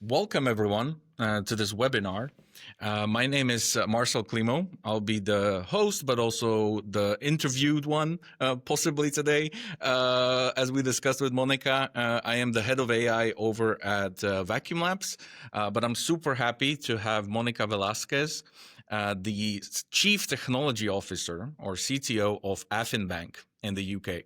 Welcome, everyone, to this webinar. My name is Marcel Climo. I'll be the host, but also the interviewed one, possibly today. As we discussed with Monica, I am the head of AI over at Vacuumlabs, but I'm super happy to have Monica Velasquez, the Chief Technology Officer, or CTO of Afin Bank in the UK.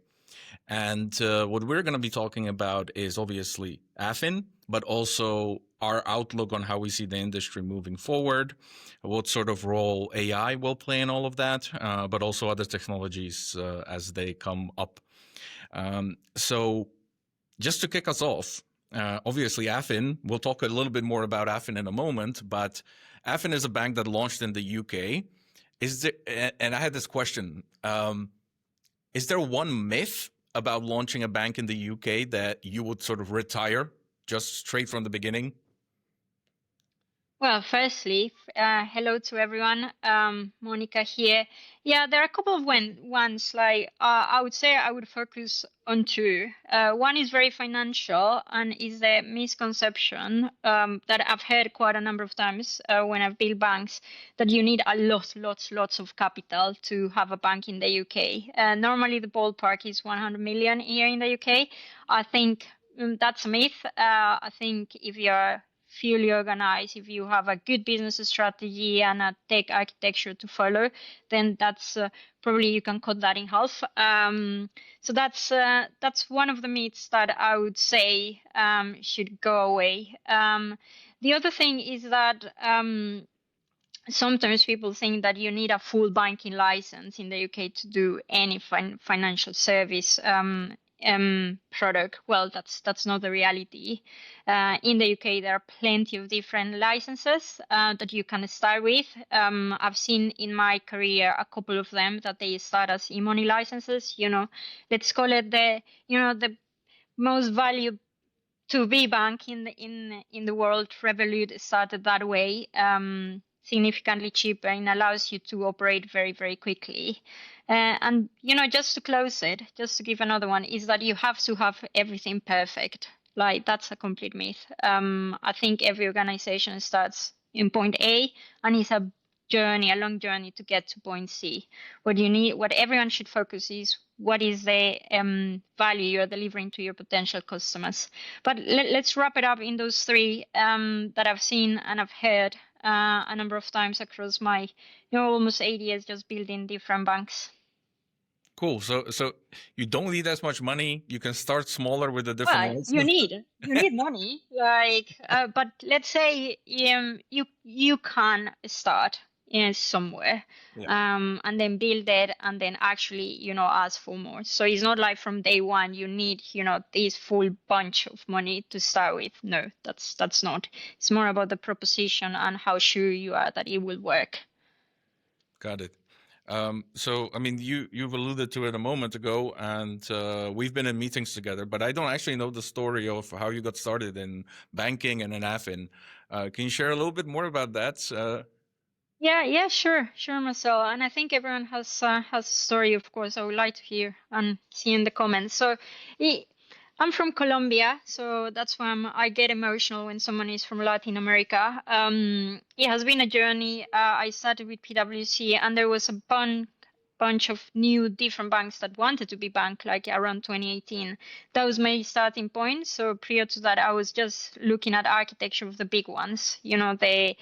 And what we're going to be talking about is obviously Afin, but also our outlook on how we see the industry moving forward, what sort of role AI will play in all of that, but also other technologies as they come up. So just to kick us off, obviously Afin, we'll talk a little bit more about Afin in a moment, but Afin is a bank that launched in the UK. And I had this question, is there one myth about launching a bank in the UK that you would sort of retire just straight from the beginning? Well, firstly, hello to everyone. Monica here. Yeah, there are a couple of ones. I would say I would focus on two. One is very financial and is a misconception that I've heard quite a number of times when I've built banks, that you need a lots of capital to have a bank in the UK. Normally, the ballpark is 100 million here in the UK. I think that's a myth. I think if you're fully organized, if you have a good business strategy and a tech architecture to follow, then that's probably you can cut that in half. So that's one of the myths that I would say should go away. The other thing is that sometimes people think that you need a full banking license in the UK to do any financial service product. Well, that's not the reality. In the UK, there are plenty of different licenses that you can start with. I've seen in my career a couple of them that they start as e-money licenses. Let's call it the most valuable to be bank in the world. Revolut started that way, significantly cheaper, and allows you to operate very quickly. And just to close it, just to give another one, is that you have to have everything perfect. Like, that's a complete myth. I think every organization starts in point A and it's a long journey to get to point C. What everyone should focus is what is the value you're delivering to your potential customers. But let's wrap it up in those three that I've seen and I've heard a number of times across my almost 8 years just building different banks. Cool. So you don't need as much money. You can start smaller with the different Well, licenses. you need money, but let's say you can start somewhere, Yeah. and then build it, and then actually ask for more. So it's not like from day one you need this full bunch of money to start with. No, that's not. It's more about the proposition and how sure you are that it will work. Got it. So, I mean, you've alluded to it a moment ago, and we've been in meetings together, but I don't actually know the story of how you got started in banking and in Afin. Can you share a little bit more about that? Yeah, sure, Marcel. And I think everyone has a story, of course. I would like to hear and see in the comments. So, I'm from Colombia, so that's why I get emotional when someone is from Latin America. It has been a journey. I started with PwC, and there was a bunch of new different banks that wanted to be banked, like around 2018. That was my starting point. So prior to that, I was just looking at architecture of the big ones. The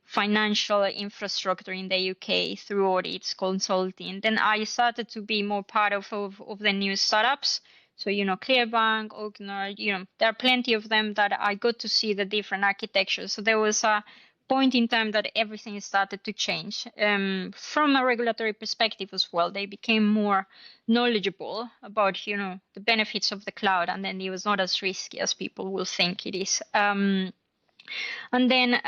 financial infrastructure in the UK through audits, consulting. Then I started to be more part of the new startups. So, Clearbank, Ogner, there are plenty of them that I got to see the different architectures. So there was a point in time that everything started to change. From a regulatory perspective as well, they became more knowledgeable about, the benefits of the cloud, and then it was not as risky as people will think it is. And then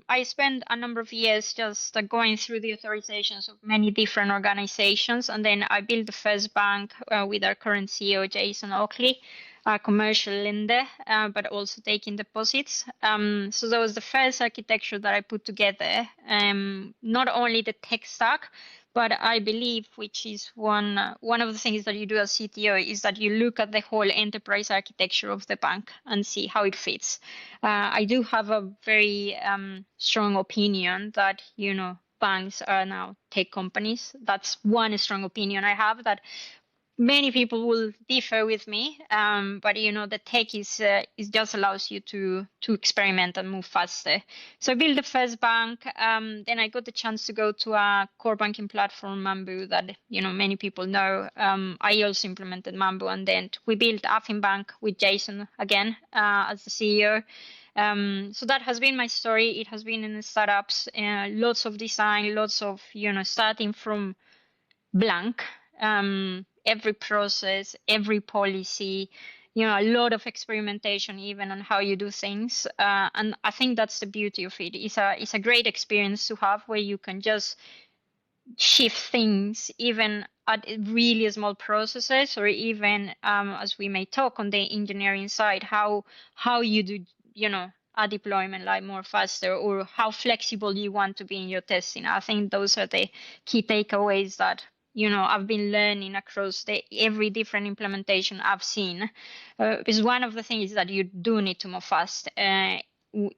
I spent a number of years just going through the authorizations of many different organizations. And then I built the first bank with our current CEO, Jason Oakley, a commercial lender, but also taking deposits. So that was the first architecture that I put together. Not only the tech stack, But I believe, which is one of the things that you do as CTO, is that you look at the whole enterprise architecture of the bank and see how it fits. I do have a very strong opinion that banks are now tech companies. That's one strong opinion I have, that many people will differ with me, but the tech is just allows you to experiment and move faster. So I built the first bank. Then I got the chance to go to a core banking platform, Mambu, that many people know. I also implemented Mambu, and then we built Afin Bank with Jason again as the CEO. So that has been my story. It has been in the startups, lots of design, lots of starting from blank, every process, every policy, a lot of experimentation even on how you do things. And I think that's the beauty of it. It's a great experience to have, where you can just shift things even at really small processes, or even as we may talk on the engineering side, how you do a deployment like more faster, or how flexible you want to be in your testing. I think those are the key takeaways that I've been learning across every different implementation I've seen. Because one of the things is that you do need to move fast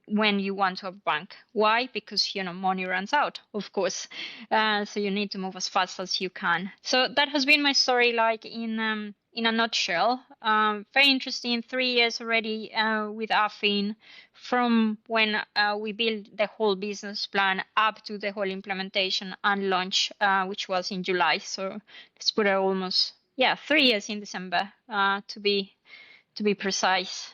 when you want to have a bank. Why? Because money runs out, of course. So you need to move as fast as you can. So that has been my story, like in a nutshell. Very interesting. 3 years already with Afin, from when we built the whole business plan up to the whole implementation and launch, which was in July. So let's put it almost 3 years in December to be precise.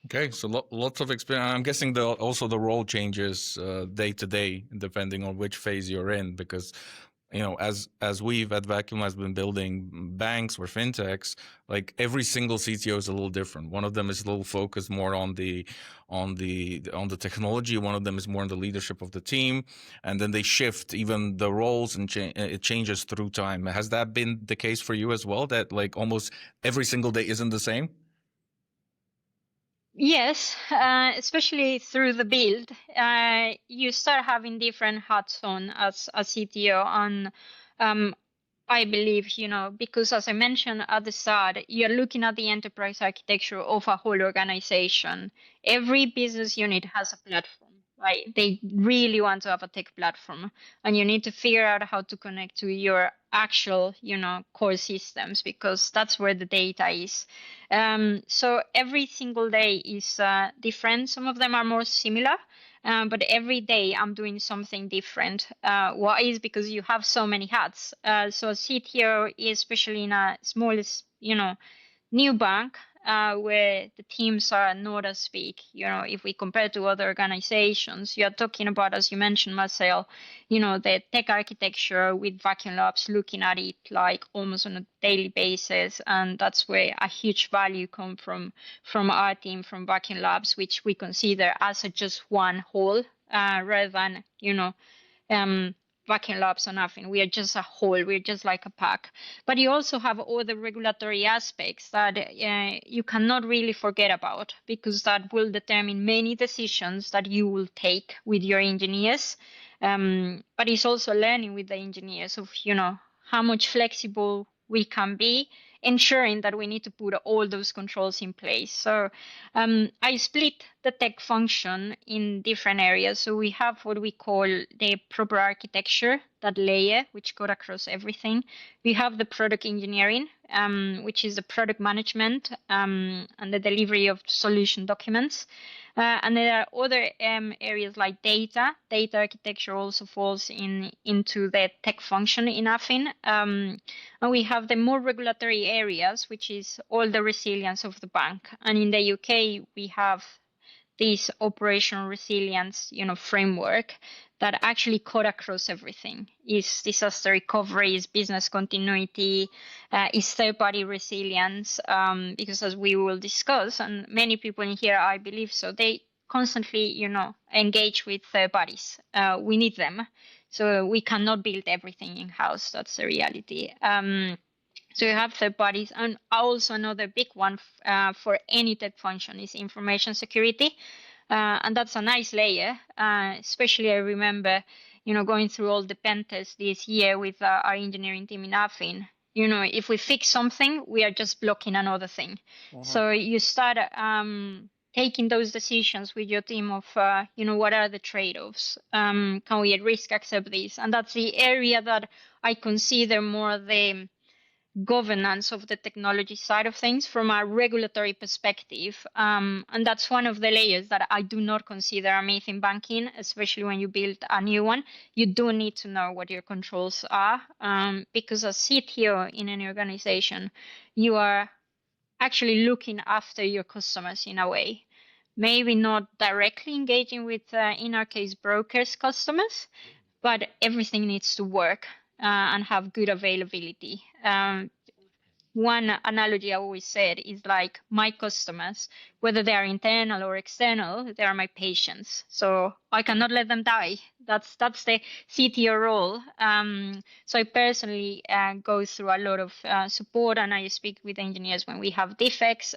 Okay, so lots of experience. I'm guessing also the role changes day to day depending on which phase you're in, because as we've at Vacuumlabs been building banks or fintechs, like every single CTO is a little different. One of them is a little focused more on the technology. One of them is more on the leadership of the team, and then they shift even the roles, and it changes through time. Has that been the case for you as well? That like almost every single day isn't the same? Yes, especially through the build, you start having different hats on as a CTO. And I believe, because as I mentioned at the start, you're looking at the enterprise architecture of a whole organization. Every business unit has a platform, right? They really want to have a tech platform, and you need to figure out how to connect to your actual, core systems, because that's where the data is. So every single day is different. Some of them are more similar, but every day I'm doing something different. Why is because you have so many hats. So a CTO, especially in a smallest, new bank, where the teams are not as big. If we compare to other organizations, you're talking about, as you mentioned, Marcel, the tech architecture with Vacuumlabs, looking at it like almost on a daily basis. And that's where a huge value come from our team, from Vacuumlabs, which we consider as just one whole, rather than, Vacuumlabs or nothing. We are just a whole. We're just like a pack. But you also have all the regulatory aspects that you cannot really forget about, because that will determine many decisions that you will take with your engineers. But it's also learning with the engineers of, how much flexible we can be, ensuring that we need to put all those controls in place. So I split the tech function in different areas. So we have what we call the proper architecture, that layer, which goes across everything. We have the product engineering, which is the product management and the delivery of solution documents. And there are other areas like data. Data architecture also falls into the tech function in Afin. And we have the more regulatory areas, which is all the resilience of the bank. And in the UK, we have this operational resilience, framework that actually cut across everything. Is disaster recovery, is business continuity, is third-party resilience, because as we will discuss, and many people in here, I believe so, they constantly, engage with third parties. We need them. So we cannot build everything in-house. That's the reality. So you have third parties, and also another big one for any tech function is information security. And that's a nice layer, especially I remember going through all the pen tests this year with our engineering team in Afin. If we fix something, we are just blocking another thing. So you start taking those decisions with your team of, what are the trade-offs? Can we at risk accept this? And that's the area that I consider more the governance of the technology side of things from a regulatory perspective. And that's one of the layers that I do not consider a myth in banking, especially when you build a new one. You do need to know what your controls are, because as CTO in any organization, you are actually looking after your customers in a way. Maybe not directly engaging with, in our case, brokers' customers, but everything needs to work and have good availability. One analogy I always said is like my customers, whether they are internal or external, they are my patients. So I cannot let them die. That's the CTO role. So I personally go through a lot of support, and I speak with engineers when we have defects.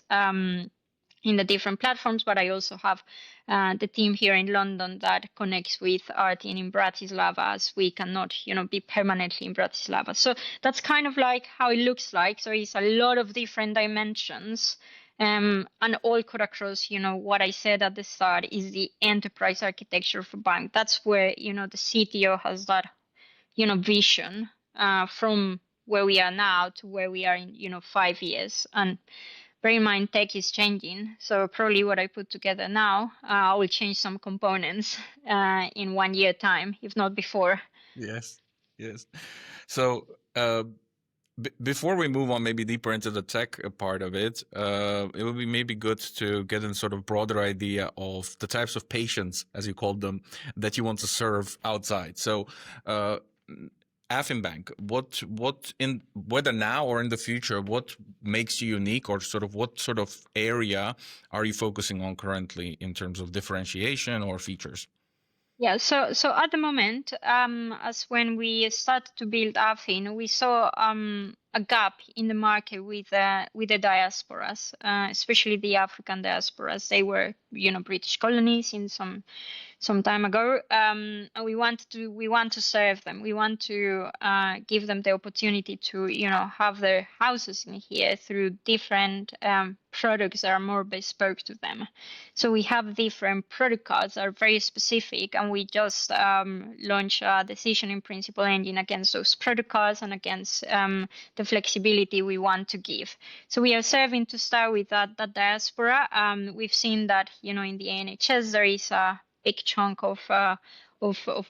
In the different platforms, but I also have the team here in London that connects with our team in Bratislava, as we cannot, be permanently in Bratislava. So that's kind of like how it looks like. So it's a lot of different dimensions, and all cut across, what I said at the start is the enterprise architecture of a bank. That's where, the CTO has that, vision from where we are now to where we are in, 5 years. And bear in mind, tech is changing. So probably what I put together now, I will change some components in 1 year time, if not before. Yes, yes. So before we move on, maybe deeper into the tech part of it, it would be maybe good to get a sort of broader idea of the types of patients, as you called them, that you want to serve outside. So Afin Bank, what in whether now or in the future, what makes you unique, or sort of what sort of area are you focusing on currently in terms of differentiation or features? Yeah, so at the moment, as when we started to build Afin, we saw a gap in the market with the diasporas, especially the African diasporas. They were, British colonies in some time ago, and we want to serve them. We want to give them the opportunity to have their houses in here through different products that are more bespoke to them. So we have different product cards that are very specific, and we just launched a decision in principle engine against those product cards and against the flexibility we want to give. So we are serving to start with that diaspora. We've seen that in the NHS there is a big chunk of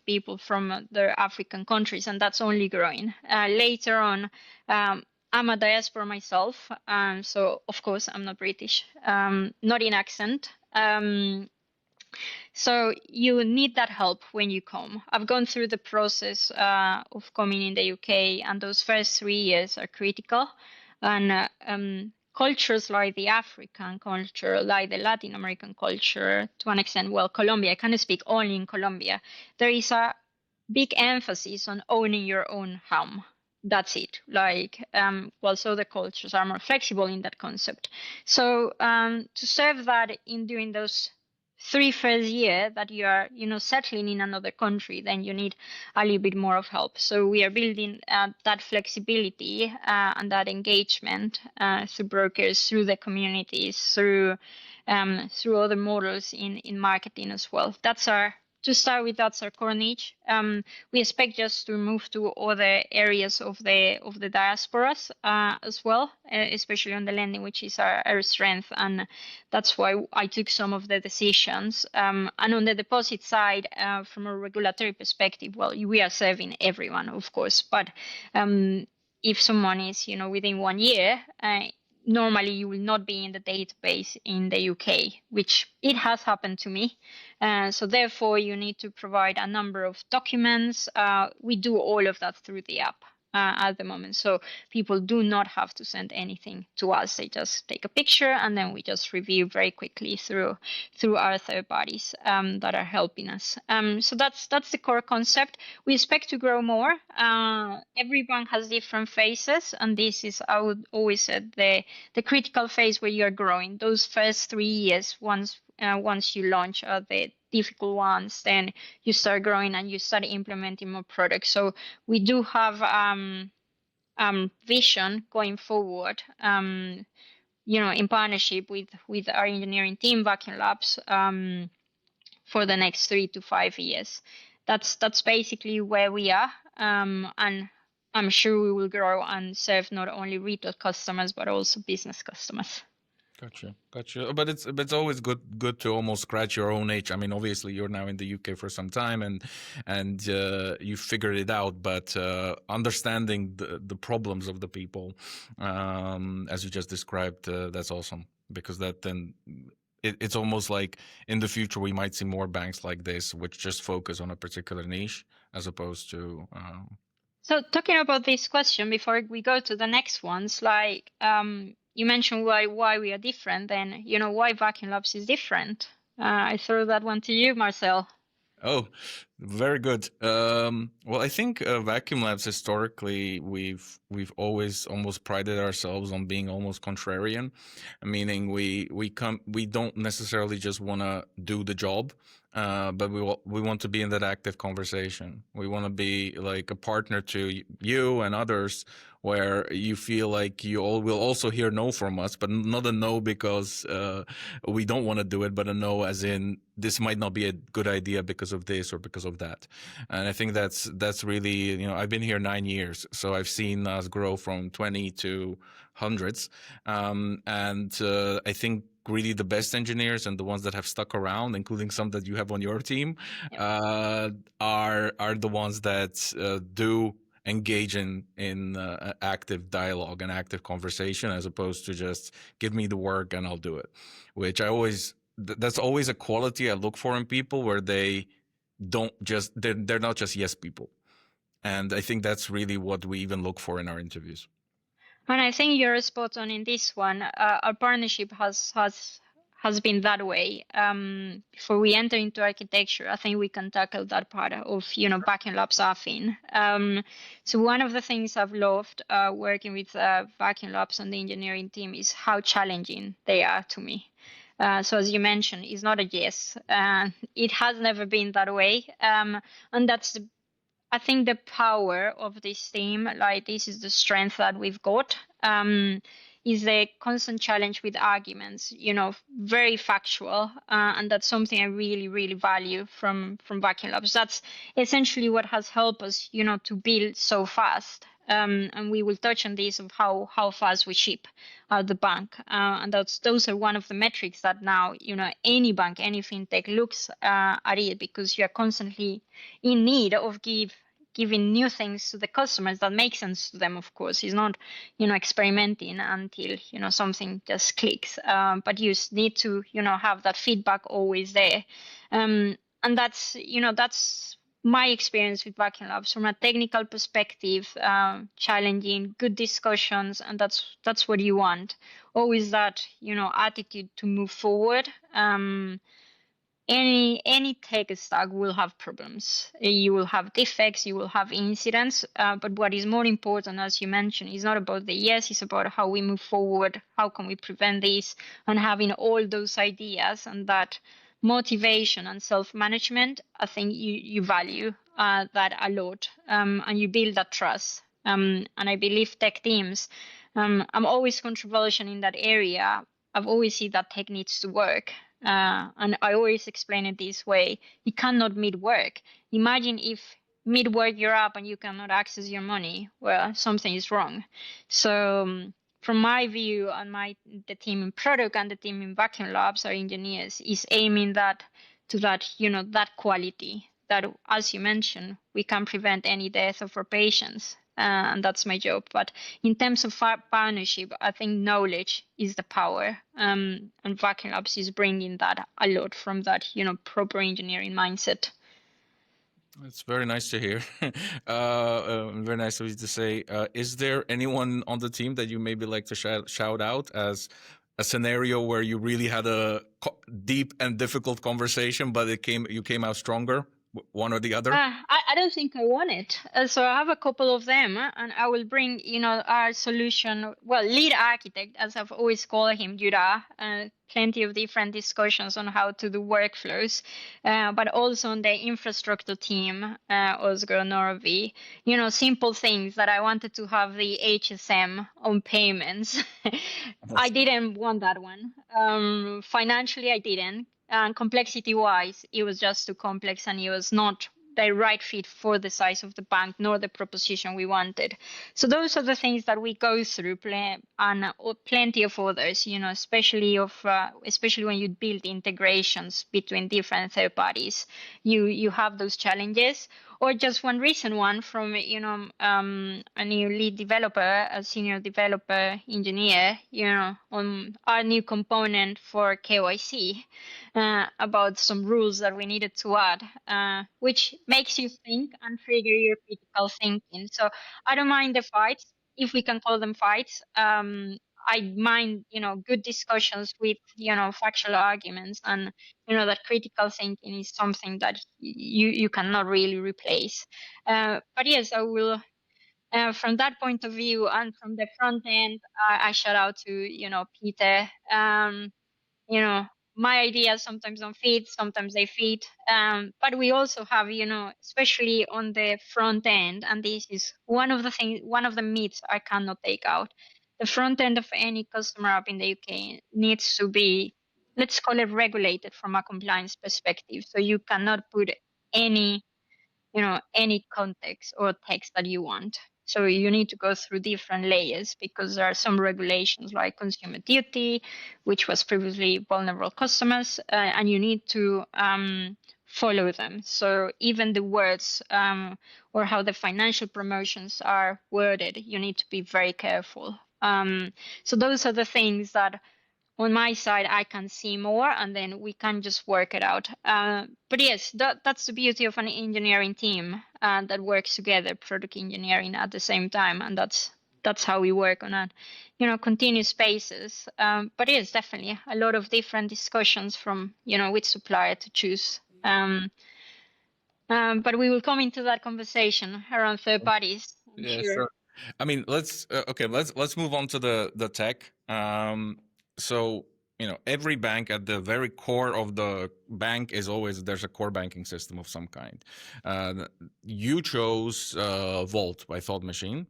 people from the African countries, and that's only growing. Later on, I'm a diaspora myself, so of course I'm not British, not in accent. So you need that help when you come. I've gone through the process of coming in the UK, and those first 3 years are critical. And cultures like the African culture, like the Latin American culture, to an extent, well, Colombia, I can't speak only in Colombia. There is a big emphasis on owning your own home. That's it. So the cultures are more flexible in that concept. So to serve that in during those 3 first year that you are, settling in another country, then you need a little bit more of help. So we are building that flexibility and that engagement through brokers, through the communities, through other models in marketing as well. That's our core niche. We expect just to move to other areas of the diasporas as well, especially on the lending, which is our strength, and that's why I took some of the decisions. And on the deposit side, from a regulatory perspective, well, we are serving everyone, of course, but if someone is, within 1 year, normally you will not be in the database in the UK, which it has happened to me. So therefore, you need to provide a number of documents. We do all of that through the app at the moment. So people do not have to send anything to us. They just take a picture, and then we just review very quickly through our third parties that are helping us. So that's the core concept. We expect to grow more. Every bank has different phases, and this is, I would always say, the critical phase where you're growing. Those first 3 years, once you launch, are the difficult ones, then you start growing and you start implementing more products. So we do have vision going forward, in partnership with our engineering team, Vacuumlabs, for the next 3 to 5 years. That's basically where we are, and I'm sure we will grow and serve not only retail customers but also business customers. Gotcha. But it's always good to almost scratch your own itch. I mean, obviously you're now in the UK for some time and you figured it out, but understanding the problems of the people, as you just described, that's awesome, because that then it's almost like in the future we might see more banks like this which just focus on a particular niche as opposed to. So talking about this question before we go to the next ones, like you mentioned why we are different, then why Vacuumlabs is different. I throw that one to you, Marcel. Oh, very good. Well, I think Vacuumlabs historically we've always almost prided ourselves on being almost contrarian, meaning we don't necessarily just want to do the job, but we want to be in that active conversation. We want to be like a partner to you and others, where you feel like you all will also hear no from us, but not a no because we don't want to do it, but a no as in this might not be a good idea because of this or because of that. And I think that's really, I've been here 9 years, so I've seen us grow from 20 to hundreds, and I think really the best engineers and the ones that have stuck around, including some that you have on your team, are the ones that do engage in active dialogue and active conversation, as opposed to just give me the work and I'll do it, which that's always a quality I look for in people, where they don't just they're not just yes people. And I think that's really what we even look for in our interviews. And I think you're spot on in this one. Our partnership has been that way. Before we enter into architecture, I think we can tackle that part of Vacuumlabs Afin. So one of the things I've loved working with Vacuumlabs and the engineering team is how challenging they are to me. So as you mentioned, it's not a yes. It has never been that way, and that's I think the power of this team, like this is the strength that we've got, is the constant challenge with arguments, very factual. And that's something I really, really value from Vacuumlabs. That's essentially what has helped us, to build so fast. And we will touch on this of how fast we ship out the bank. And those are one of the metrics that now, any bank, any fintech looks at it, because you are constantly in need of giving new things to the customers that make sense to them. Of course, it's not experimenting until something just clicks, but you need to have that feedback always there, and that's my experience with Vacuumlabs from a technical perspective. Challenging, good discussions, and that's what you want, always that attitude to move forward. Any tech stack will have problems. You will have defects, you will have incidents, but what is more important, as you mentioned, is not about the yes, it's about how we move forward, how can we prevent this, and having all those ideas and that motivation and self-management. I think you value that a lot, and you build that trust. And I believe tech teams, I'm always controversial in that area. I've always seen that tech needs to work. And I always explain it this way: you cannot mid-work. Imagine if mid-work you're up and you cannot access your money. Well, something is wrong. So from my view, and the team in product and the team in Vacuumlabs, our engineers, is aiming that quality that, as you mentioned, we can prevent any death of our patients. And that's my job. But in terms of partnership, I think knowledge is the power, and Vacuumlabs is bringing that a lot from that proper engineering mindset. It's very nice to hear. Very nice of you to say. Is there anyone on the team that you maybe like to shout out as a scenario where you really had a deep and difficult conversation, but you came out stronger One or the other? I don't think I want it. So I have a couple of them, and I will bring, our solution, well, lead architect, as I've always called him, Jura. Plenty of different discussions on how to do workflows, but also on the infrastructure team, Oscar Norvi. Simple things that I wanted to have the HSM on payments. I didn't want that one. Financially, I didn't. And complexity wise, it was just too complex and it was not the right fit for the size of the bank nor the proposition we wanted. So those are the things that we go through, and plenty of others. Especially when you build integrations between different third parties, you have those challenges. Or just one recent one from a new lead developer, a senior developer engineer, on our new component for KYC, about some rules that we needed to add, which makes you think and trigger your critical thinking. So I don't mind the fights, if we can call them fights. I mind, good discussions with, factual arguments, and that critical thinking is something that you cannot really replace. But yes, I will. From that point of view, and from the front end, I shout out to Peter. You know, my ideas sometimes don't fit, sometimes they fit. But we also have, especially on the front end, and this is one of the myths I cannot take out. The front end of any customer app in the UK needs to be, let's call it, regulated from a compliance perspective. So you cannot put any any context or text that you want. So you need to go through different layers because there are some regulations like consumer duty, which was previously vulnerable customers, and you need to follow them. So even the words, or how the financial promotions are worded, you need to be very careful. So those are the things that on my side I can see more, and then we can just work it out. But yes, that's the beauty of an engineering team that works together, product engineering at the same time, and that's how we work on a continuous basis. But yes, definitely a lot of different discussions from which supplier to choose. But we will come into that conversation around third parties, I'm Yeah, sure. sure. I mean, let's move on to the tech. So every bank, at the very core of the bank is always, there's a core banking system of some kind. You chose Vault by Thought Machine,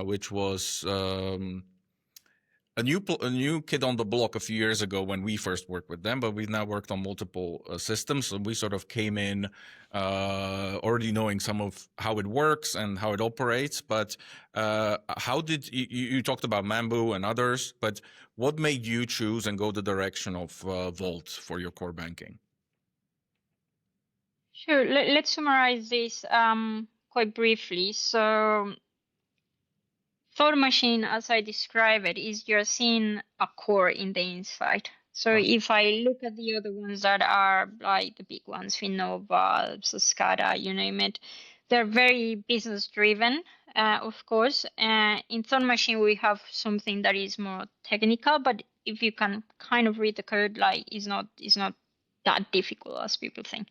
which was a new kid on the block a few years ago when we first worked with them, but we've now worked on multiple systems. So we sort of came in already knowing some of how it works and how it operates. But how did you talked about Mambu and others, but what made you choose and go the direction of Vault for your core banking? Sure. Let's summarize this quite briefly. So Thought machine, as I describe it, is you're seeing a core in the inside. So if I look at the other ones that are like the big ones, Finnova, Saskata, you name it, they're very business driven, of course. In Thought machine, we have something that is more technical, but if you can kind of read the code, like it's not that difficult as people think.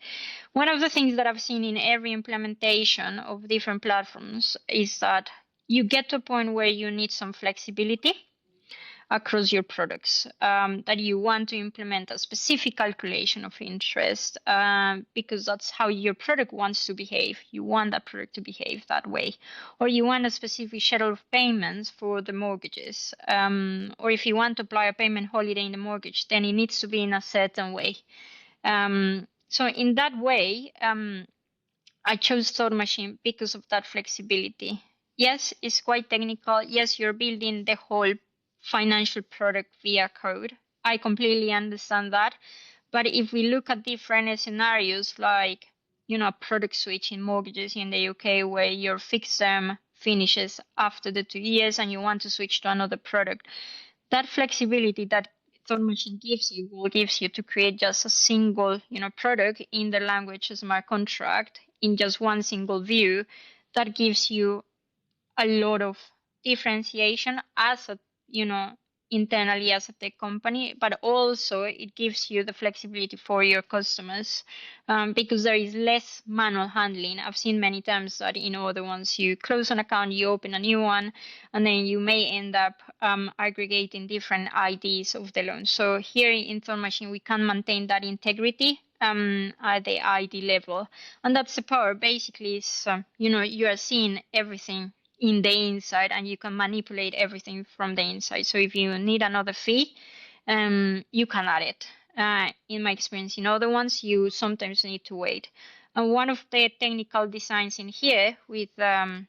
One of the things that I've seen in every implementation of different platforms is that you get to a point where you need some flexibility across your products, that you want to implement a specific calculation of interest, because that's how your product wants to behave. You want that product to behave that way. Or you want a specific schedule of payments for the mortgages. Or if you want to apply a payment holiday in the mortgage, then it needs to be in a certain way. So in that way, I chose Thought Machine because of that flexibility. Yes, it's quite technical. Yes, you're building the whole financial product via code. I completely understand that. But if we look at different scenarios, like, product switch in mortgages in the UK, where your fixed term finishes after the 2 years and you want to switch to another product, that flexibility that Thought Machine gives you to create just a single, product in the language smart contract in just one single view, that gives you a lot of differentiation as a, internally as a tech company, but also it gives you the flexibility for your customers, because there is less manual handling. I've seen many times that in other ones, you close an account, you open a new one, and then you may end up aggregating different IDs of the loan. So here in Thought Machine, we can maintain that integrity at the ID level. And that's the power. Basically, is, you are seeing everything in the inside, and you can manipulate everything from the inside. So if you need another fee, you can add it. In my experience, in other ones, you sometimes need to wait. And one of the technical designs in here with our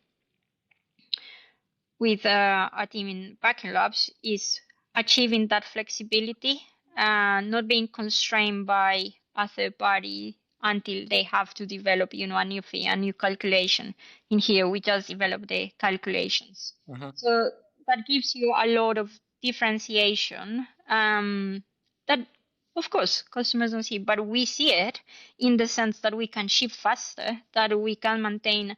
team in Vacuumlabs is achieving that flexibility, not being constrained by a third party until they have to develop, a new fee, a new calculation. In here, we just develop the calculations. So that gives you a lot of differentiation, that, of course, customers don't see, but we see it in the sense that we can ship faster, that we can maintain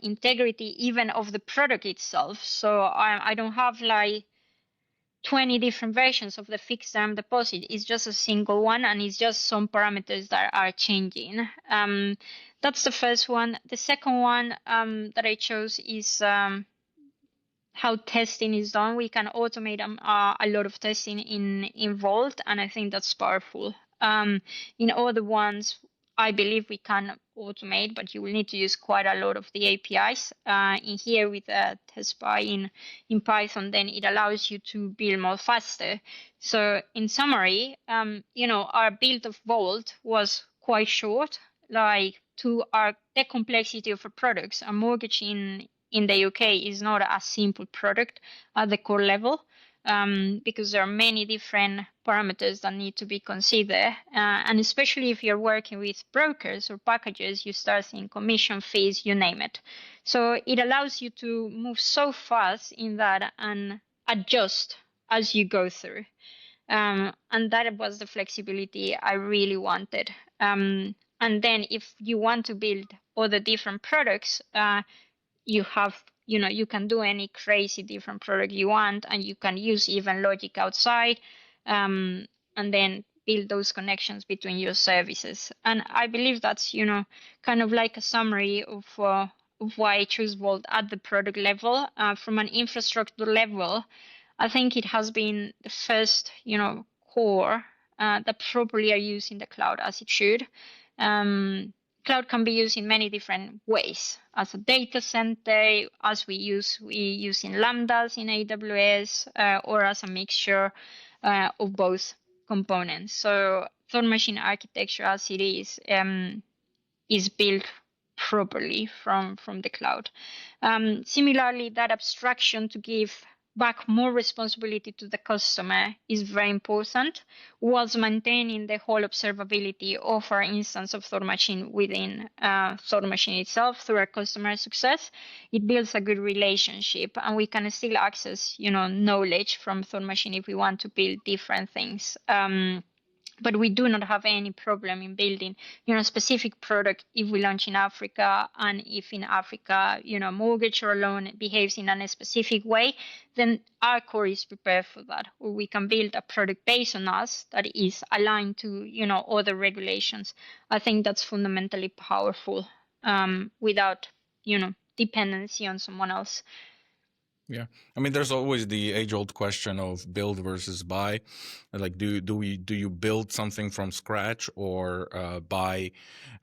integrity even of the product itself. So I don't have like 20 different versions of the fixed term deposit. It's just a single one, and it's just some parameters that are changing. That's the first one. The second one that I chose is how testing is done. We can automate a lot of testing involved, and I think that's powerful. In other ones, I believe we can automate, but you will need to use quite a lot of the APIs. In here with TestBuy in Python, then it allows you to build more faster. So in summary, our build of Vault was quite short, like the complexity of a products. A mortgage in the UK is not a simple product at the core level, because there are many different parameters that need to be considered. And especially if you're working with brokers or packages, you start seeing commission fees, you name it. So it allows you to move so fast in that and adjust as you go through. And that was the flexibility I really wanted. And then if you want to build other different products, you have, you can do any crazy different product you want, and you can use even logic outside, and then build those connections between your services. And I believe that's, kind of like a summary of why I choose Vault at the product level. From an infrastructure level, I think it has been the first, core that properly are used in the cloud as it should. Cloud can be used in many different ways, as a data center, as we use in Lambdas in AWS, or as a mixture of both components. So Thought Machine architecture as it is built properly from the cloud. Similarly, that abstraction to give back more responsibility to the customer is very important, whilst maintaining the whole observability of our instance of Thought Machine within Thought Machine itself through our customer success. It builds a good relationship, and we can still access, knowledge from Thought Machine if we want to build different things. But we do not have any problem in building, a specific product if we launch in Africa, and if in Africa, mortgage or loan behaves in a specific way, then our core is prepared for that. Or we can build a product based on us that is aligned to, other regulations. I think that's fundamentally powerful, without, dependency on someone else. Yeah, I mean, there's always the age-old question of build versus buy. Like, do you build something from scratch, or buy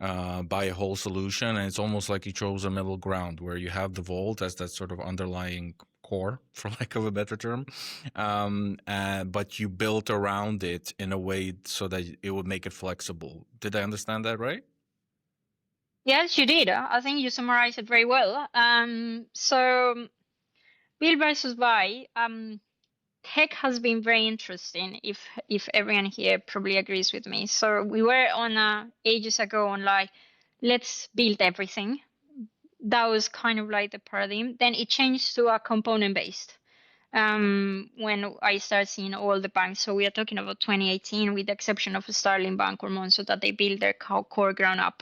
a whole solution? And it's almost like you chose a middle ground where you have the Vault as that sort of underlying core, for lack of a better term, but you built around it in a way so that it would make it flexible. Did I understand that right? Yes, you did. I think you summarized it very well. So build versus buy. Tech has been very interesting. If everyone here probably agrees with me. So we were on ages ago on like, let's build everything. That was kind of like the paradigm. Then it changed to a component based. When I started seeing all the banks, so we are talking about 2018, with the exception of Starling Bank or Monzo, that they build their core ground up.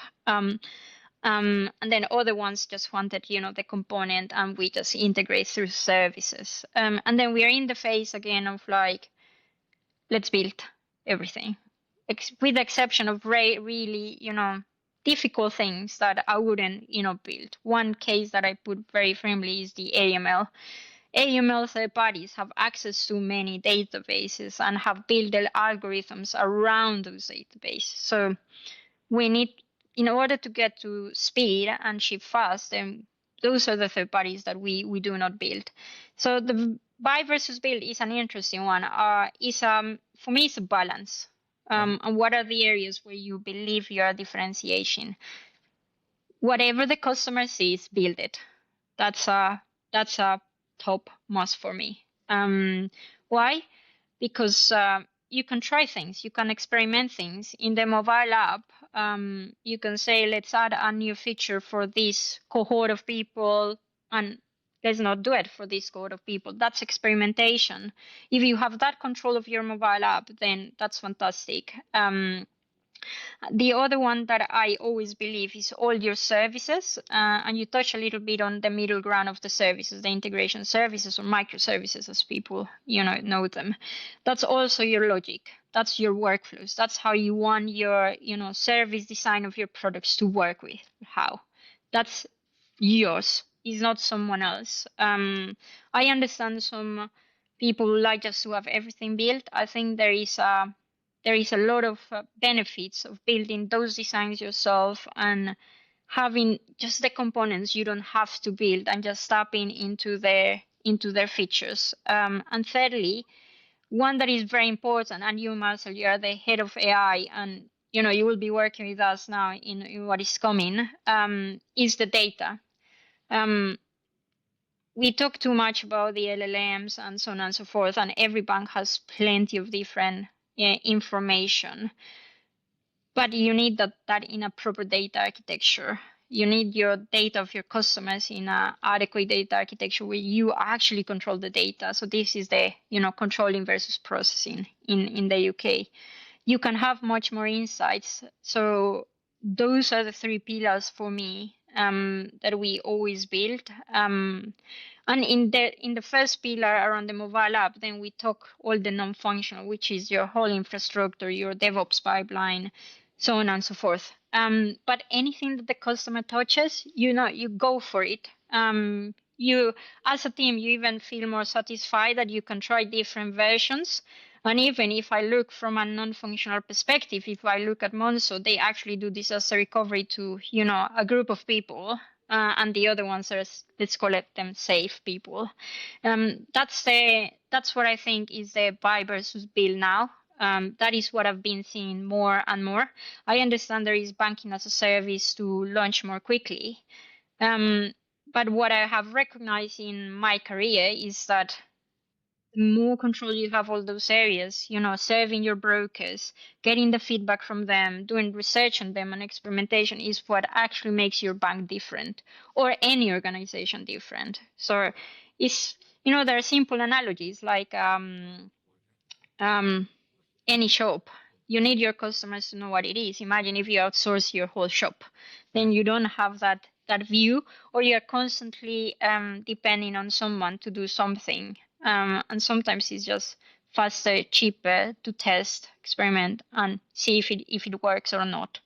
And then other ones just wanted, the component, and we just integrate through services. And then we are in the phase again of like, let's build everything, with the exception of really, difficult things that I wouldn't, build. One case that I put very firmly is the AML. AML third parties have access to many databases and have built their algorithms around those databases. So we need, in order to get to speed and ship fast, then those are the third parties that we do not build. So the buy versus build is an interesting one. For me, it's a balance. And what are the areas where you believe you are differentiation? Whatever the customer sees, build it. That's a top must for me. Why? Because you can try things, you can experiment things in the mobile app. You can say, let's add a new feature for this cohort of people, and let's not do it for this cohort of people. That's experimentation. If you have that control of your mobile app, then that's fantastic. The other one that I always believe is all your services, and you touch a little bit on the middle ground of the services, the integration services or microservices as people know them. That's also your logic. That's your workflows. That's how you want your service design of your products to work with. How? That's yours. It's not someone else. I understand some people like just to have everything built. I think there is a lot of benefits of building those designs yourself and having just the components you don't have to build and just tapping into their features. And thirdly, one that is very important, and you, Marcel, you are the head of AI, and you will be working with us now in what is coming, is the data. We talk too much about the LLMs and so on and so forth, and every bank has plenty of different information. But you need that in a proper data architecture. You need your data of your customers in an adequate data architecture where you actually control the data. So this is the controlling versus processing in the UK. You can have much more insights. So those are the three pillars for me that we always build. And in the first pillar around the mobile app, then we talk all the non-functional, which is your whole infrastructure, your DevOps pipeline, so on and so forth. But anything that the customer touches, you go for it. You, as a team, you even feel more satisfied that you can try different versions. And even if I look from a non-functional perspective, if I look at Monzo, they actually do disaster recovery to, a group of people, and the other ones are, let's call it them safe people. That's what I think is the buy versus build now. That is what I've been seeing more and more. I understand there is banking as a service to launch more quickly. But what I have recognized in my career is that the more control you have all those areas, serving your brokers, getting the feedback from them, doing research on them and experimentation is what actually makes your bank different or any organization different. So it's, there are simple analogies like any shop. You need your customers to know what it is. Imagine if you outsource your whole shop, then you don't have that view, or you're constantly depending on someone to do something. And sometimes it's just faster, cheaper to test, experiment, and see if it works or not.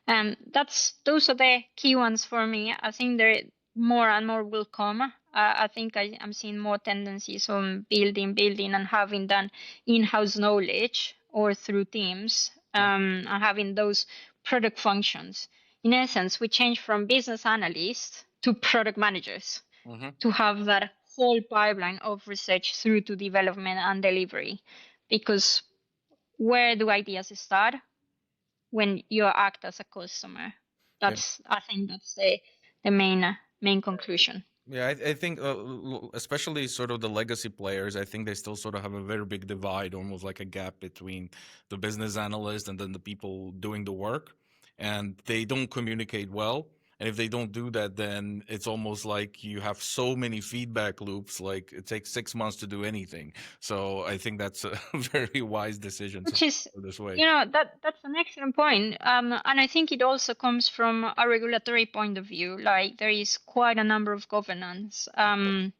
Those are the key ones for me. I think there more and more will come. I think I'm seeing more tendencies on building and having done in-house knowledge or through teams, and having those product functions. In essence, we change from business analysts to product managers to have that whole pipeline of research through to development and delivery. Because where do ideas start? When you act as a customer. I think that's the main conclusion. Yeah, I think especially sort of the legacy players, I think they still sort of have a very big divide, almost like a gap between the business analyst and then the people doing the work, and they don't communicate well. And if they don't do that, then it's almost like you have so many feedback loops, like it takes 6 months to do anything. So I think that's a very wise decision to Which is, go this way. that's an excellent point. And I think it also comes from a regulatory point of view. Like there is quite a number of governance. And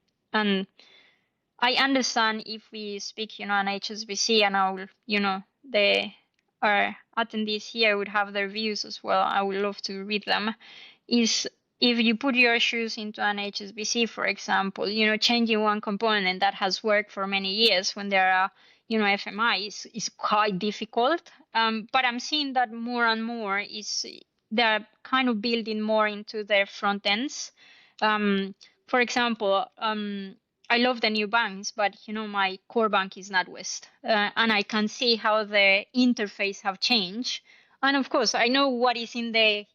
I understand if we speak, on HSBC and our, our attendees here would have their views as well. I would love to read them. Is if you put your shoes into an HSBC, for example, changing one component that has worked for many years when there are, FMI is quite difficult. But I'm seeing that more and more is they're kind of building more into their front ends. For example, I love the new banks, but my core bank is NatWest, and I can see how the interface have changed. And of course, I know what is in the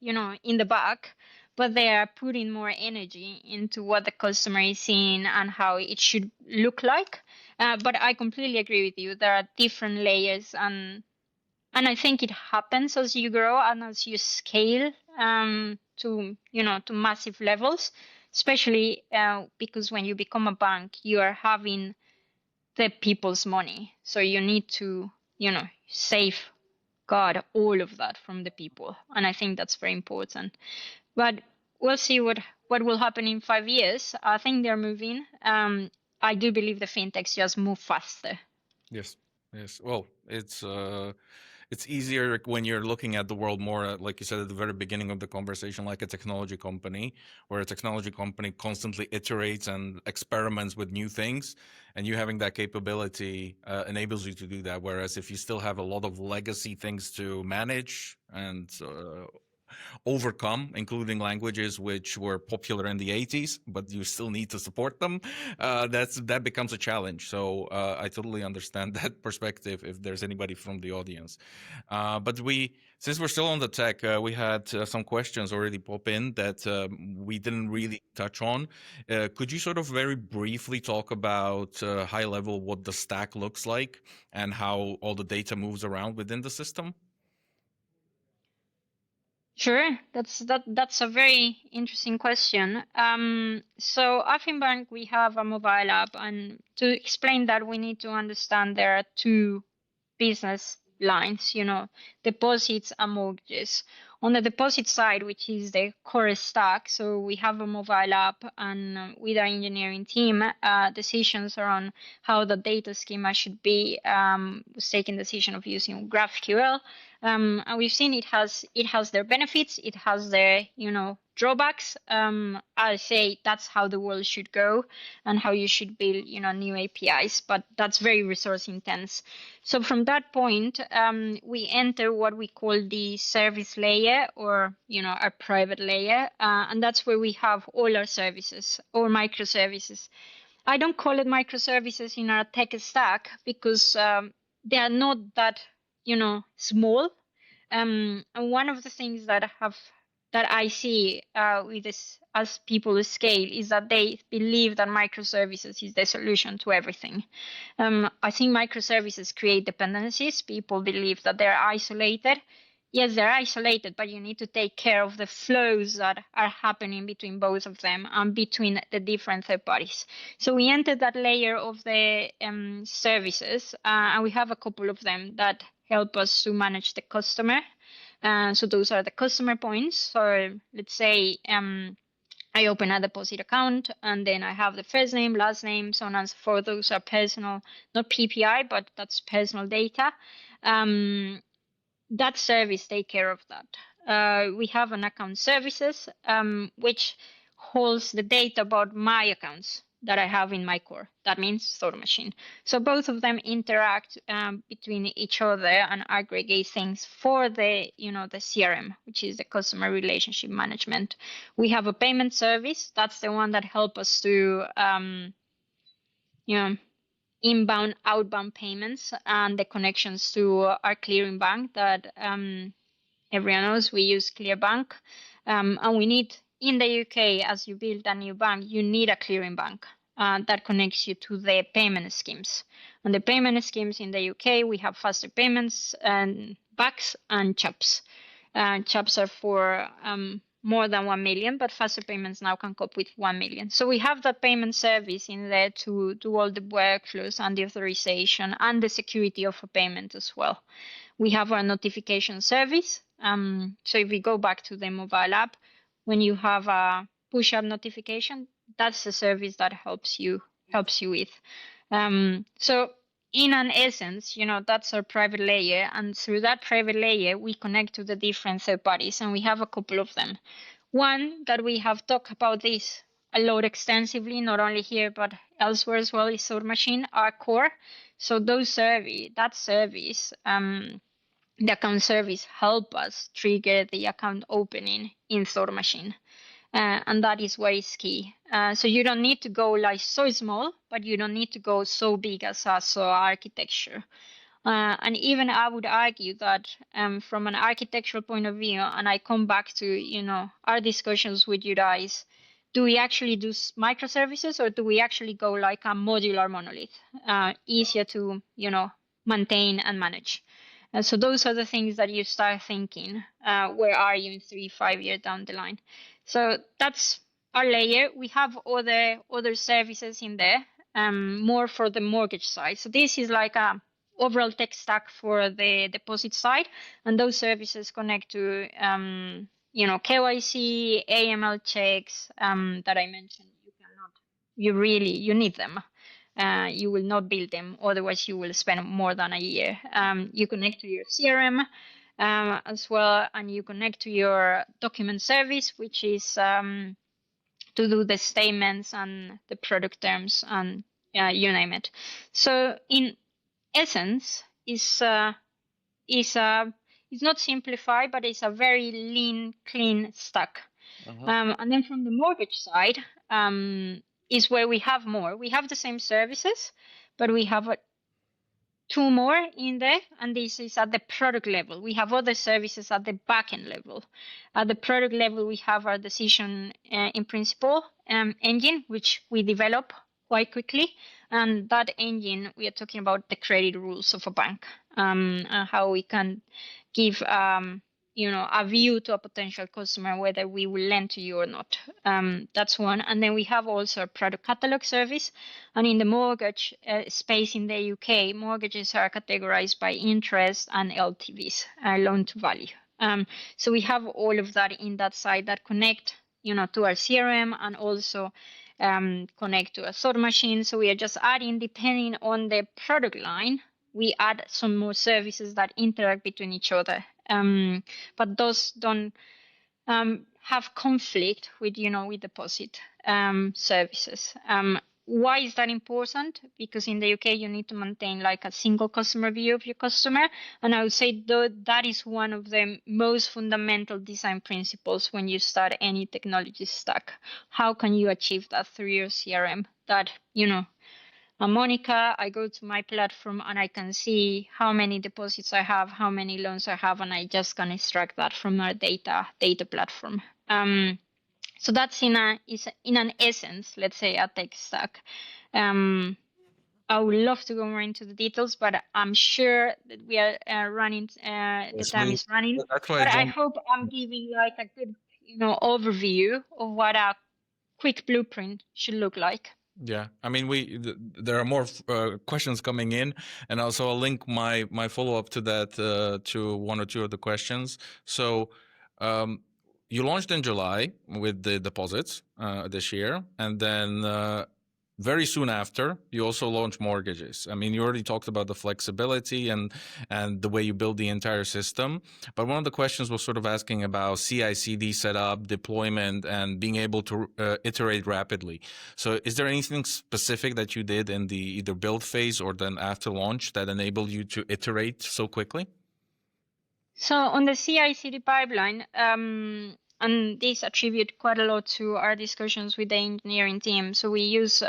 in the back, but they are putting more energy into what the customer is seeing and how it should look like. But I completely agree with you. There are different layers, and I think it happens as you grow and as you scale to to massive levels, especially because when you become a bank, you are having the people's money, so you need to safeguard all of that from the people, and I think that's very important. But we'll see what will happen in 5 years. I think they're moving. I do believe the fintechs just move faster. Yes, yes. Well, it's easier when you're looking at the world more, like you said at the very beginning of the conversation, like a technology company, where a technology company constantly iterates and experiments with new things, and you having that capability enables you to do that. Whereas if you still have a lot of legacy things to manage and overcome, including languages which were popular in the 80s, but you still need to support them. That becomes a challenge. So I totally understand that perspective if there's anybody from the audience. But since we're still on the tech, we had some questions already pop in that we didn't really touch on. Could you sort of very briefly talk about high level what the stack looks like and how all the data moves around within the system? Sure, that's a very interesting question. So Afin Bank, we have a mobile app, and to explain that, we need to understand there are two business lines, deposits and mortgages. On the deposit side, which is the core stack, so we have a mobile app, and with our engineering team, decisions around how the data schema should be was taking decision of using GraphQL. And we've seen it has their benefits, it has their drawbacks. I say that's how the world should go and how you should build new APIs, but that's very resource intense. So from that point, we enter what we call the service layer, or our private layer, and that's where we have all our services or microservices. I don't call it microservices in our tech stack because they are not that small. And one of the things that I see with this as people scale is that they believe that microservices is the solution to everything. I think microservices create dependencies. People believe that they're isolated. Yes, they're isolated, but you need to take care of the flows that are happening between both of them and between the different third parties. So we entered that layer of the services, and we have a couple of them that help us to manage the customer. So those are the customer points. So let's say I open a deposit account, and then I have the first name, last name, so on and so forth. Those are personal, not PPI, but that's personal data. That service take care of that. We have an account services, which holds the data about my accounts that I have in my core. That means Thought Machine. So both of them interact between each other and aggregate things for the the CRM, which is the customer relationship management. We have a payment service. That's the one that helps us to inbound, outbound payments and the connections to our clearing bank that everyone knows we use ClearBank. And we need, in the UK, as you build a new bank, you need a clearing bank that connects you to the payment schemes. And the payment schemes in the UK, we have faster payments and BACS and CHAPS. CHAPS are for more than 1 million, but faster payments now can cope with 1 million. So we have that payment service in there to do all the workflows and the authorization and the security of a payment as well. We have our notification service. So if we go back to the mobile app, when you have a push-up notification, that's the service that helps you with. So in an essence, that's our private layer, and through that private layer, we connect to the different third parties, and we have a couple of them. One that we have talked about this a lot extensively, not only here but elsewhere as well, is Thought Machine, our core. So that service, the account service, help us trigger the account opening in Thought Machine. And that is where it's key. So you don't need to go like so small, but you don't need to go so big as a architecture. And even I would argue that from an architectural point of view, and I come back to our discussions with you guys, do we actually do microservices, or do we actually go like a modular monolith, easier to maintain and manage? So those are the things that you start thinking, where are you in 3-5 years down the line? So that's our layer. We have other services in there, more for the mortgage side. So this is like a overall tech stack for the deposit side, and those services connect to KYC, AML checks that I mentioned. You need them. You will not build them, otherwise you will spend more than a year. You connect to your CRM as well, and you connect to your document service, which is to do the statements and the product terms and you name it. So in essence, it's not simplified, but it's a very lean, clean stack. And then from the mortgage side, is where we have more. We have the same services, but we have two more in there, and this is at the product level. We have other services at the backend level. At the product level, we have our decision in principle engine, which we develop quite quickly. And that engine, we are talking about the credit rules of a bank, and how we can give a view to a potential customer whether we will lend to you or not. That's one. And then we have also a product catalog service. And in the mortgage space in the UK, mortgages are categorized by interest and LTVs, loan to value. So we have all of that in that side that connect to our CRM, and also connect to a Thought Machine. So we are just adding, depending on the product line, we add some more services that interact between each other. But those don't have conflict with with deposit services. Why is that important? Because in the UK, you need to maintain like a single customer view of your customer. And I would say that is one of the most fundamental design principles when you start any technology stack. How can you achieve that through your CRM? That, Monica, I go to my platform and I can see how many deposits I have, how many loans I have, and I just can extract that from our data platform. So that's in an essence, let's say, a tech stack. I would love to go more into the details, but I'm sure that we are running. The time is running. But I hope I'm giving like a good, overview of what a quick blueprint should look like. Yeah, I mean, there are more questions coming in, and also I'll link my follow-up to that to one or two of the questions. So you launched in July with the deposits this year, and then very soon after, you also launched mortgages. I mean, you already talked about the flexibility and the way you build the entire system. But one of the questions was sort of asking about CI/CD setup, deployment, and being able to iterate rapidly. So is there anything specific that you did in the either build phase or then after launch that enabled you to iterate so quickly? So on the CI/CD pipeline, and this attribute quite a lot to our discussions with the engineering team. So we use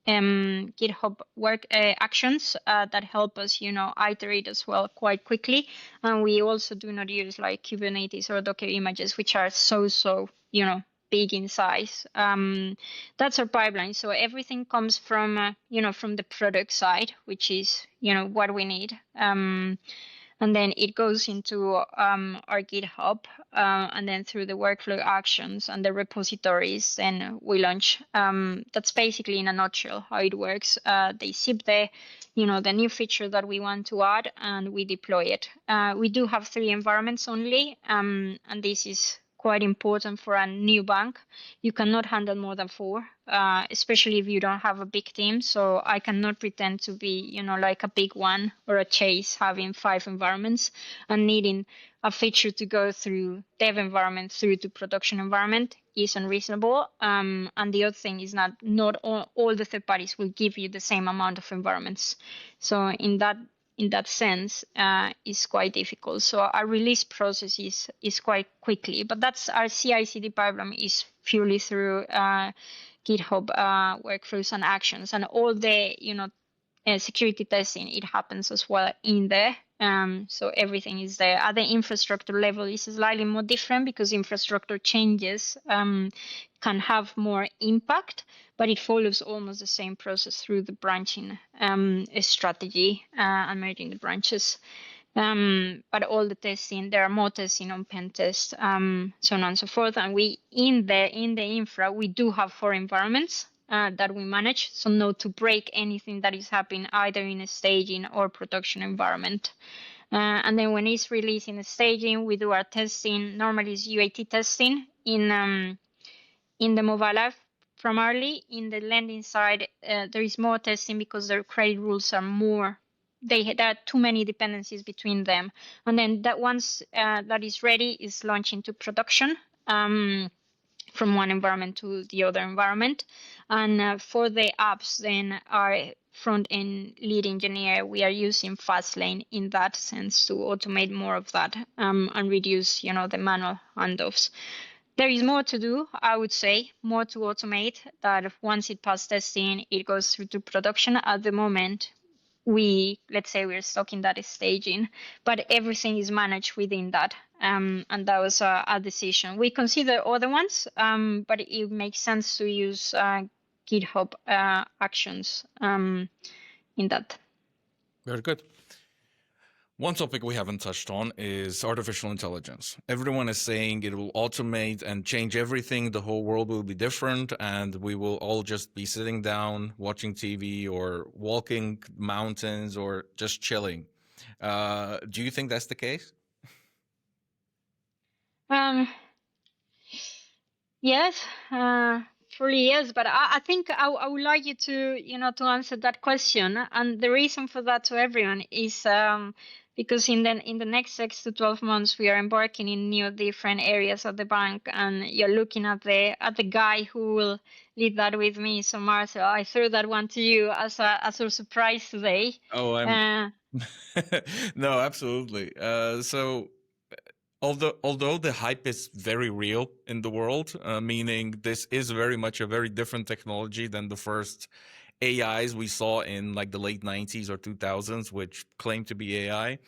GitHub work actions that help us, iterate as well quite quickly. And we also do not use like Kubernetes or Docker images, which are so big in size. That's our pipeline. So everything comes from from the product side, which is what we need. and then it goes into our GitHub, and then through the workflow actions and the repositories, then we launch. That's basically in a nutshell how it works. They zip the new feature that we want to add, and we deploy it. We do have 3 environments only, and this is quite important for a new bank. You cannot handle more than 4, especially if you don't have a big team. So I cannot pretend to be, like a big one or a Chase having 5 environments and needing a feature to go through dev environment through to production environment is unreasonable. And the other thing is not all the third parties will give you the same amount of environments. So in that sense, is quite difficult. So our release process is quite quickly, but that's our CI/CD pipeline is purely through GitHub workflows and actions, and all the security testing, it happens as well in there. So everything is there. At the infrastructure level is slightly more different because infrastructure changes can have more impact, but it follows almost the same process through the branching strategy and merging the branches. But all the testing, there are more testing on pen test, so on and so forth. And we in the infra, we do have 4 environments that we manage. So not to break anything that is happening either in a staging or production environment. And then when it's released in the staging, we do our testing. Normally it's UAT testing in the mobile app primarily. In the lending side, there is more testing because their credit rules are more. There are too many dependencies between them. And then that once that is ready is launched into production. From one environment to the other environment. And for the apps, then our front-end lead engineer, we are using Fastlane in that sense to automate more of that and reduce, the manual handoffs. There is more to do, I would say, more to automate, that once it passes testing, it goes through to production. At the moment, let's say we're stuck in that staging, but everything is managed within that. And that was a decision. We consider other ones, but it makes sense to use GitHub actions in that. Very good. One topic we haven't touched on is artificial intelligence. Everyone is saying it will automate and change everything. The whole world will be different, and we will all just be sitting down, watching TV or walking mountains or just chilling. Do you think that's the case? Yes, probably yes, but I think I would like you to answer that question. And the reason for that to everyone is because in the next 6 to 12 months we are embarking in new different areas of the bank, and you're looking at the guy who will lead that with me. So Marcel, I threw that one to you as a surprise today. Oh, I'm no, absolutely. So although the hype is very real in the world, meaning this is very much a very different technology than the first AIs we saw in like the late 90s or 2000s, which claimed to be AI.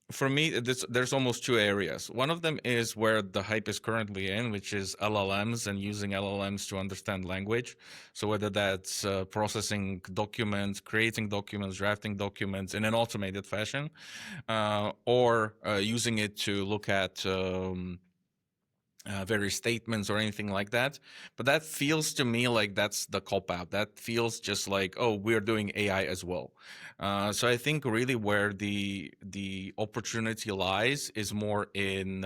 For me, there's almost 2 areas. One of them is where the hype is currently in, which is LLMs and using LLMs to understand language. So whether that's processing documents, creating documents, drafting documents in an automated fashion, or using it to look at various statements or anything like that. But that feels to me like that's the cop out. That feels just like, oh, we're doing AI as well. So I think really where the opportunity lies is more in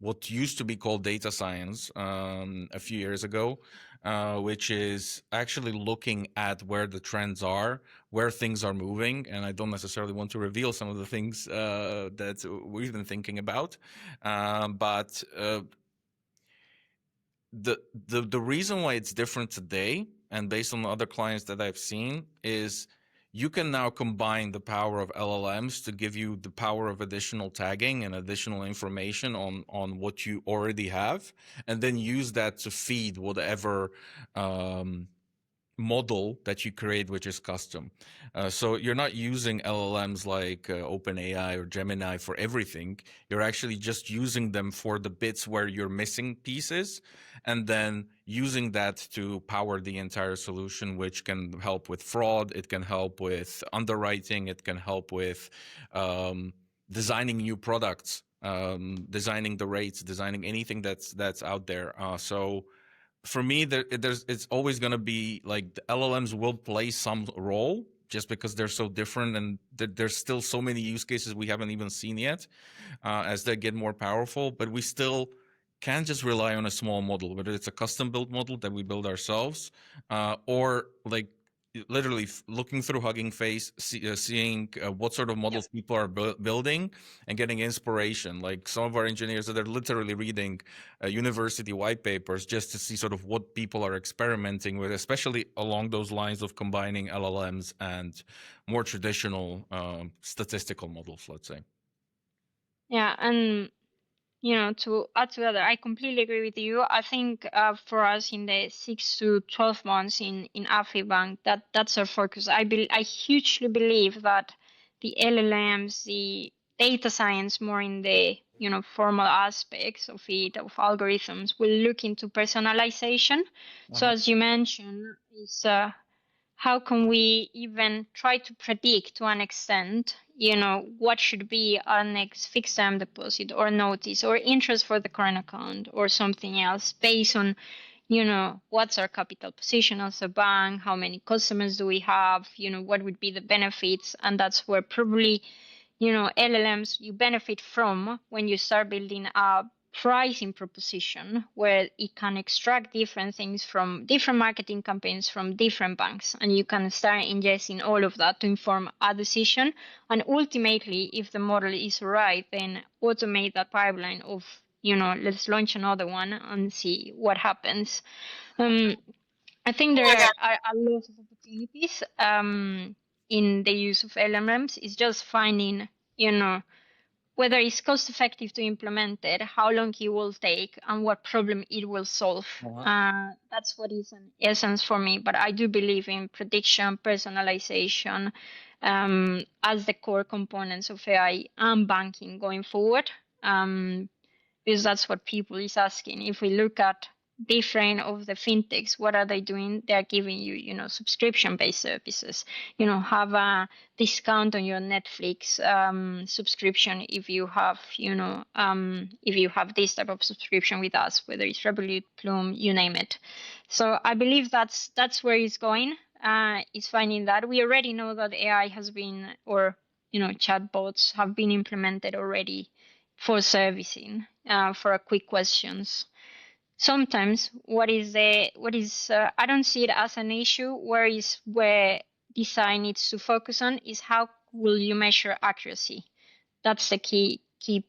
what used to be called data science a few years ago, which is actually looking at where the trends are, where things are moving. And I don't necessarily want to reveal some of the things that we've been thinking about. But the reason why it's different today, and based on the other clients that I've seen, is you can now combine the power of LLMs to give you the power of additional tagging and additional information on what you already have, and then use that to feed whatever model that you create, which is custom. So you're not using LLMs like OpenAI or Gemini for everything. You're actually just using them for the bits where you're missing pieces, and then using that to power the entire solution, which can help with fraud. It can help with underwriting. It can help with designing new products, designing the rates, designing anything that's out there. So for me, it's always going to be like the LLMs will play some role just because they're so different, and there's still so many use cases we haven't even seen yet as they get more powerful. But we still can't just rely on a small model, whether it's a custom built model that we build ourselves, or like literally looking through Hugging Face, seeing what sort of models people are building and getting inspiration. Like some of our engineers that are literally reading university white papers just to see sort of what people are experimenting with, especially along those lines of combining LLMs and more traditional statistical models, let's say. Yeah, and to add to that, I completely agree with you. I think for us in the 6 to 12 months in Afin Bank, that's our focus. I hugely believe that the LLMs, the data science, more in the formal aspects of it, of algorithms, will look into personalization. So as you mentioned, is how can we even try to predict to an extent, what should be our next fixed term deposit or notice or interest for the current account or something else based on, what's our capital position as a bank, how many customers do we have, what would be the benefits. And that's where probably, LLMs you benefit from when you start building a pricing proposition where it can extract different things from different marketing campaigns from different banks, and you can start ingesting all of that to inform a decision. And ultimately, if the model is right, then automate that pipeline of, let's launch another one and see what happens. I think there are a lot of opportunities in the use of LLMs. It's just finding, whether it's cost effective to implement it, how long it will take, and what problem it will solve. That's what is an essence for me. But I do believe in prediction, personalization as the core components of AI and banking going forward. Because that's what people is asking. If we look at different of the fintechs, what are they doing? They're giving you, subscription-based services. Have a discount on your Netflix subscription if you have, if you have this type of subscription with us, whether it's Revolut, Plume, you name it. So I believe that's where it's going. Is finding that we already know that AI has been, or chatbots have been implemented already for servicing, for quick questions. Sometimes what is I don't see it as an issue. Where design needs to focus on is how will you measure accuracy. That's the key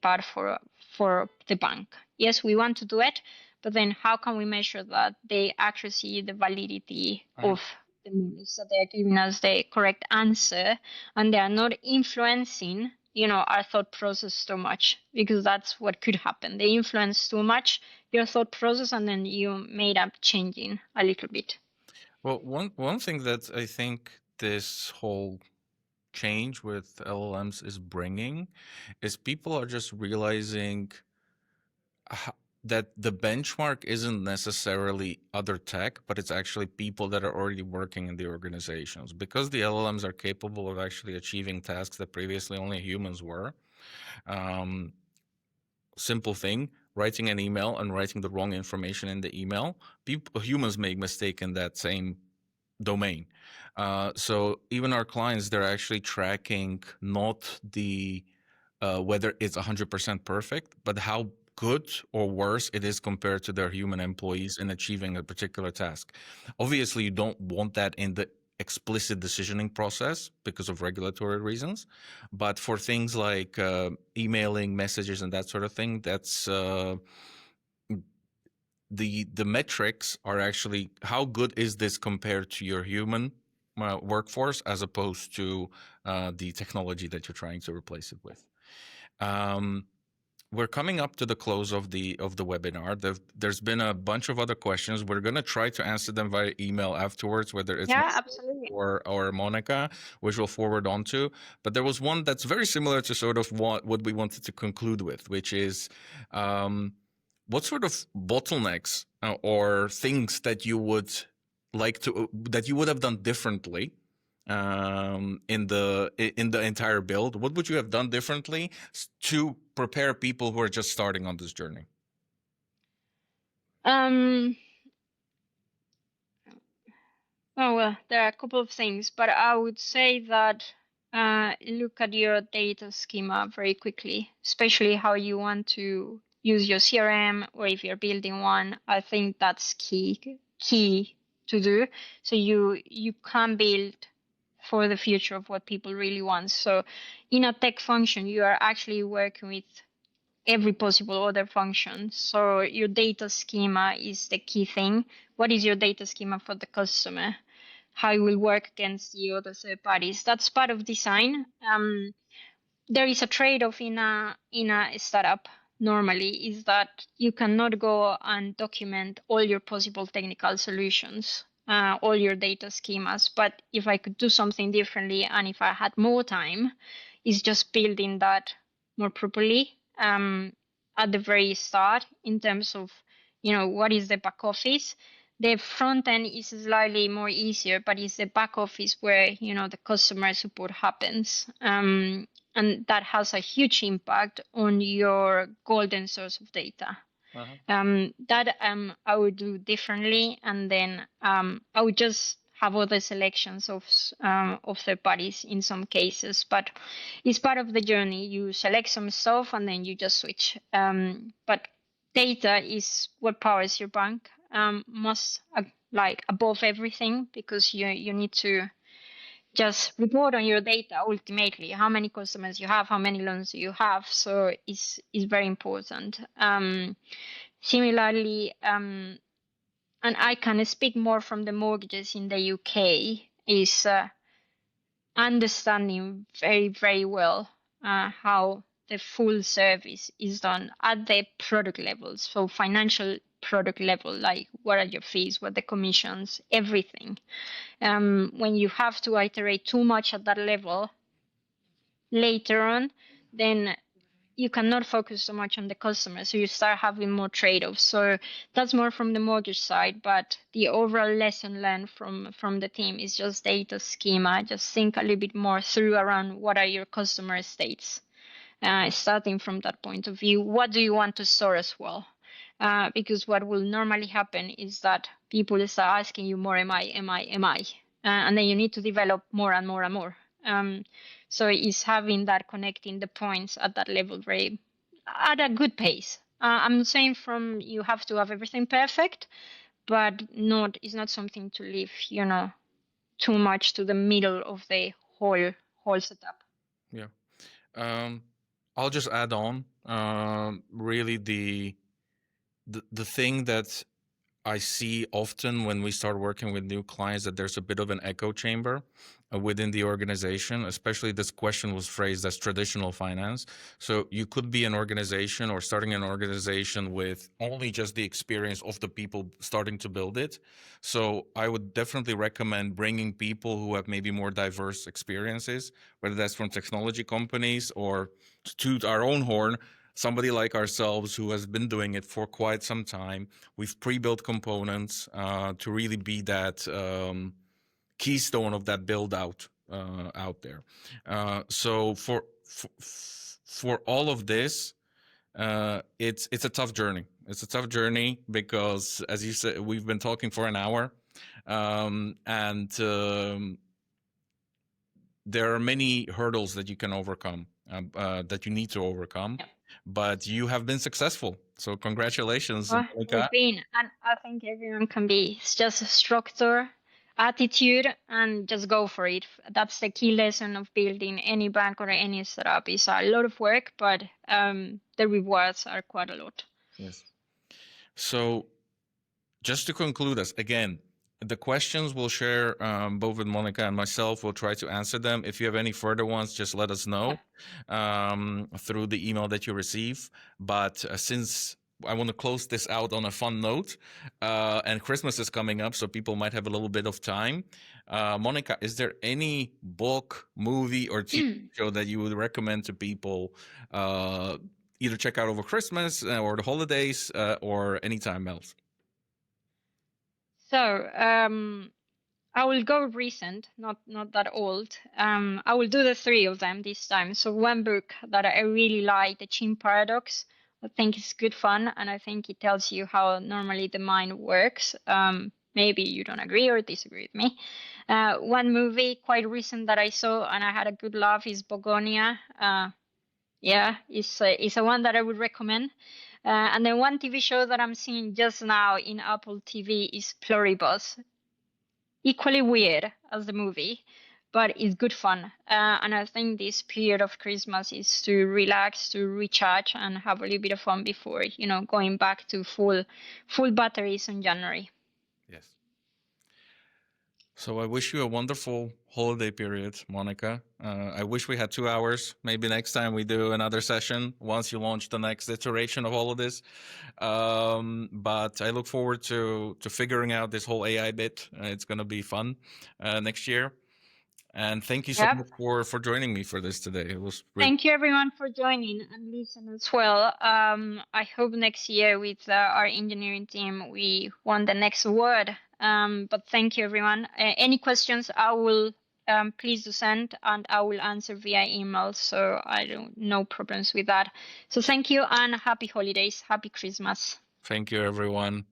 part for the bank. Yes, we want to do it, but then how can we measure that the accuracy, the validity of the models, that they're giving us the correct answer and they are not influencing our thought process too much, because that's what could happen. They influence too much your thought process and then you made up changing a little bit. Well, one thing that I think this whole change with LLMs is bringing is people are just realizing that the benchmark isn't necessarily other tech, but it's actually people that are already working in the organizations. Because the LLMs are capable of actually achieving tasks that previously only humans were. Simple thing, writing an email and writing the wrong information in the email. Humans make mistake in that same domain. So even our clients, they're actually tracking not the whether it's 100% perfect, but how good or worse it is compared to their human employees in achieving a particular task. Obviously, you don't want that in the explicit decisioning process because of regulatory reasons, but for things like emailing messages and that sort of thing, that's the metrics are actually how good is this compared to your human workforce as opposed to the technology that you're trying to replace it with. we're coming up to the close of the webinar. There's been a bunch of other questions. We're going to try to answer them via email afterwards, whether it's Yeah, absolutely. or Monica, which we'll forward on to. But there was one that's very similar to sort of what we wanted to conclude with, which is what sort of bottlenecks or things that you would that you would have done differently in the entire build. What would you have done differently to prepare people who are just starting on this journey? Oh, well, there are a couple of things, but I would say that look at your data schema very quickly, especially how you want to use your CRM or if you're building one. I think that's key to do. So you can build for the future of what people really want. So in a tech function, you are actually working with every possible other function. So your data schema is the key thing. What is your data schema for the customer? How it will work against the other third parties? That's part of design. There is a trade-off in a startup normally, is that you cannot go and document all your possible technical solutions, all your data schemas. But if I could do something differently and if I had more time, is just building that more properly at the very start in terms of, what is the back office. The front end is slightly more easier, but it's the back office where, the customer support happens. And that has a huge impact on your golden source of data. That I would do differently, and then I would just have other selections of third parties in some cases, but it's part of the journey. You select some stuff and then you just switch. But data is what powers your bank, must like above everything, because you need to just report on your data ultimately, how many customers you have, how many loans you have. So it's very important. Similarly, and I can speak more from the mortgages in the UK, is understanding very, very well how the full service is done at the product levels. So financial product level, like what are your fees, what are the commissions, everything. When you have to iterate too much at that level later on, then you cannot focus so much on the customer. So you start having more trade-offs. So that's more from the mortgage side, but the overall lesson learned from the team is just data schema. Just think a little bit more through around what are your customer states. Starting from that point of view, what do you want to store as well? Because what will normally happen is that people start asking you more, am I? And then you need to develop more and more and more. So it's having that connecting the points at that level very at a good pace. I'm saying from you have to have everything perfect, but it's not something to leave, too much to the middle of the whole setup. Yeah. I'll just add on. Really, the thing that I see often when we start working with new clients, that there's a bit of an echo chamber within the organization. Especially this question was phrased as traditional finance. So you could be an organization or starting an organization with only just the experience of the people starting to build it. So I would definitely recommend bringing people who have maybe more diverse experiences, whether that's from technology companies or, to toot our own horn, somebody like ourselves who has been doing it for quite some time. We've pre-built components to really be that keystone of that build out there. So for all of this, it's a tough journey. It's a tough journey because, as you said, we've been talking for an hour, and there are many hurdles that you can overcome, that you need to overcome. Yep. But you have been successful. So congratulations, Monica. And I think everyone can be. It's just a structure, attitude, and just go for it. That's the key lesson of building any bank or any startup. It's a lot of work, but the rewards are quite a lot. Yes. So just to conclude us, again, The questions we'll share both with Monica and myself. We'll try to answer them. If you have any further ones, just let us know through the email that you receive. But since I want to close this out on a fun note, and Christmas is coming up, so people might have a little bit of time. Monica, is there any book, movie, or TV show that you would recommend to people either check out over Christmas or the holidays or anytime else? So, I will go recent, not that old. I will do the three of them this time. So one book that I really like, The Chin Paradox. I think it's good fun, and I think it tells you how normally the mind works. Maybe you don't agree or disagree with me. One movie quite recent that I saw and I had a good laugh is Bogonia. Yeah, it's a one that I would recommend. And then one TV show that I'm seeing just now in Apple TV is Pluribus. Equally weird as the movie, but it's good fun. And I think this period of Christmas is to relax, to recharge, and have a little bit of fun before, going back to full batteries in January. Yes. So I wish you a wonderful holiday period, Monica. I wish we had 2 hours. Maybe next time we do another session once you launch the next iteration of all of this. But I look forward to figuring out this whole AI bit. It's going to be fun next year. And thank you so Yep. much for joining me for this today. It was really Thank you everyone for joining and listen as well. I hope next year with our engineering team we won the next award. But thank you everyone. Any questions I will please do send and I will answer via email. So no problems with that. So thank you and happy holidays, happy Christmas. Thank you, everyone.